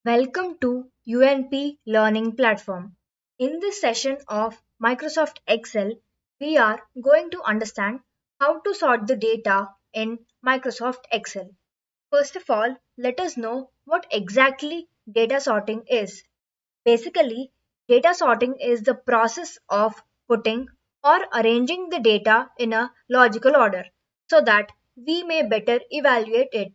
Welcome to UNP Learning Platform. In this session of Microsoft Excel, we are going to understand how to sort the data in Microsoft Excel. First of all, let us know what exactly data sorting is. Basically, data sorting is the process of putting or arranging the data in a logical order so that we may better evaluate it.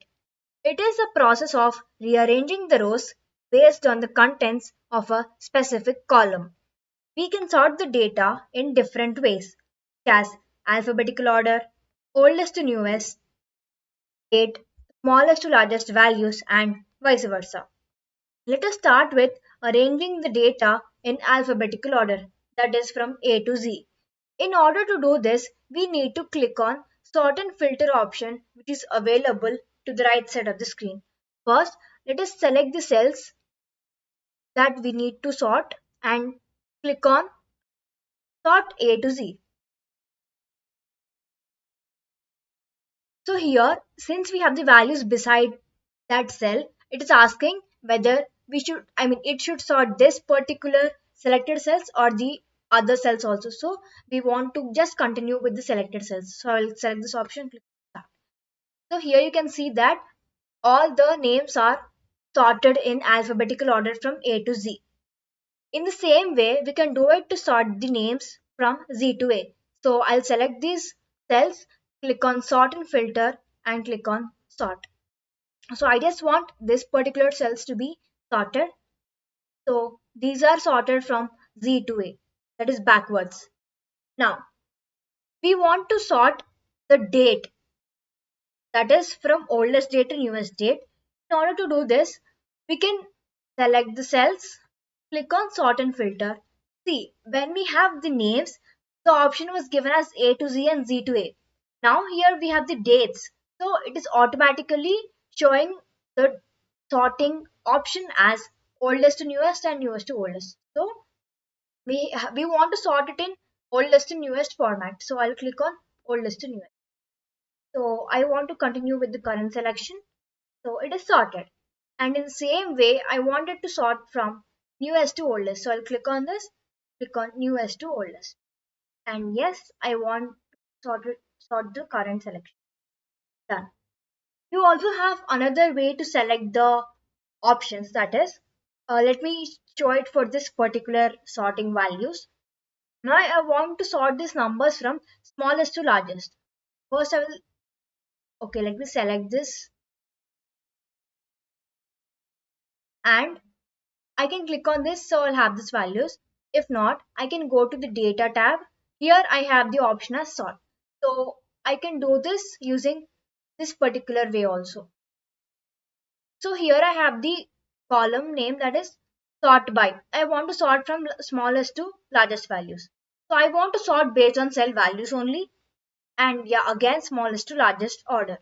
It is a process of rearranging the rows based on the contents of a specific column. We can sort the data in different ways, such as alphabetical order, oldest to newest, date, smallest to largest values, and vice versa. Let us start with arranging the data in alphabetical order, that is from A to Z. In order to do this, we need to click on sort and filter option which is available to the right side of the screen. First, let us select the cells that we need to sort and click on sort A to Z. So here, since we have the values beside that cell, it is asking whether it should sort this particular selected cells or the other cells also. So we want to just continue with the selected cells. So I will select this option, click on that. So here you can see that all the names are sorted in alphabetical order from A to Z. In the same way, we can do it to sort the names from Z to A. So I'll select these cells, click on sort and filter and click on sort. So I just want this particular cells to be sorted. So these are sorted from Z to A, that is backwards. Now we want to sort the date, that is from oldest date to newest date. In order to do this, we can select the cells, click on sort and filter. See, when we have the names, the option was given as A to Z and Z to A. Now here we have the dates. So it is automatically showing the sorting option as oldest to newest and newest to oldest. So we want to sort it in oldest to newest format. So I'll click on oldest to newest. So I want to continue with the current selection. So it is sorted. And in the same way, I wanted to sort from newest to oldest. So I'll click on this, click on newest to oldest. And yes, I want to sort the current selection. Done. You also have another way to select the options, that is, let me show it for this particular sorting values. Now I want to sort these numbers from smallest to largest. First I will, okay, let me select this and I can click on this, so I'll have these values. If not, I can go to the data tab. Here I have the option as sort. So I can do this using this particular way also. So here I have the column name, that is sort by. I want to sort from smallest to largest values. So I want to sort based on cell values only, and yeah, again smallest to largest order.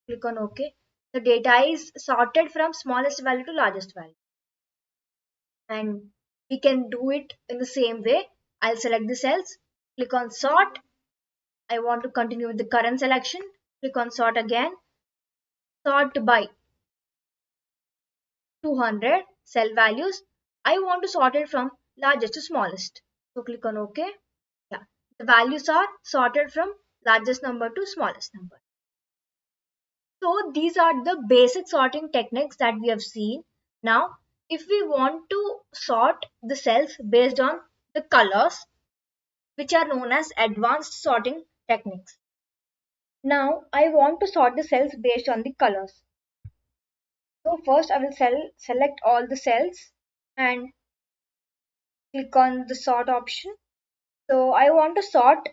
Click on OK. The data is sorted from smallest value to largest value. And we can do it in the same way. I'll select the cells, click on sort. I want to continue with the current selection, click on sort again, sort by 200 cell values. I want to sort it from largest to smallest. So click on OK. Yeah, the values are sorted from largest number to smallest number. So these are the basic sorting techniques that we have seen. Now, if we want to sort the cells based on the colors, which are known as advanced sorting techniques. Now, I want to sort the cells based on the colors. So first I will select all the cells and click on the sort option. So I want to sort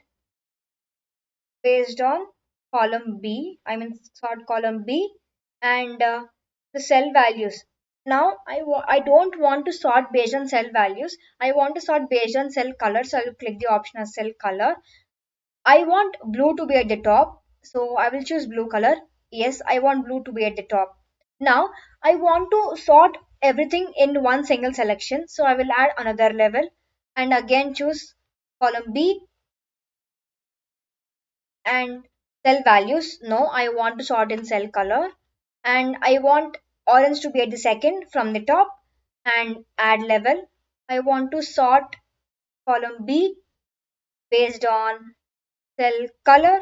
based on column B, sort column B and the cell values. Now I don't want to sort based on cell values. I want to sort based on cell color. So I will click the option as cell color. I want blue to be at the top. So I will choose blue color. Yes, I want blue to be at the top. Now I want to sort everything in one single selection. So I will add another level and again choose column B and cell values. No, I want to sort in cell color and I want orange to be at the second from the top, and add level. I want to sort column B based on cell color,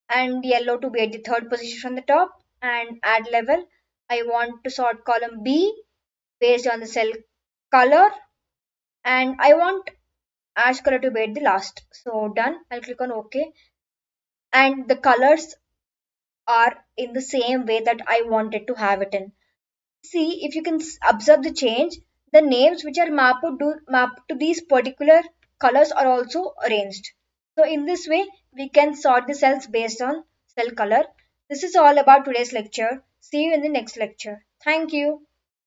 and yellow to be at the third position from the top, and add level. I want to sort column B based on the cell color, and I want ash color to be at the last. So done. I'll click on OK, and the colors are in the same way that I wanted to have it in. See if you can observe the change. The names which are mapped to these particular colors are also arranged. So in this way, we can sort the cells based on cell color. This is all about today's lecture. See you in the next lecture. Thank you.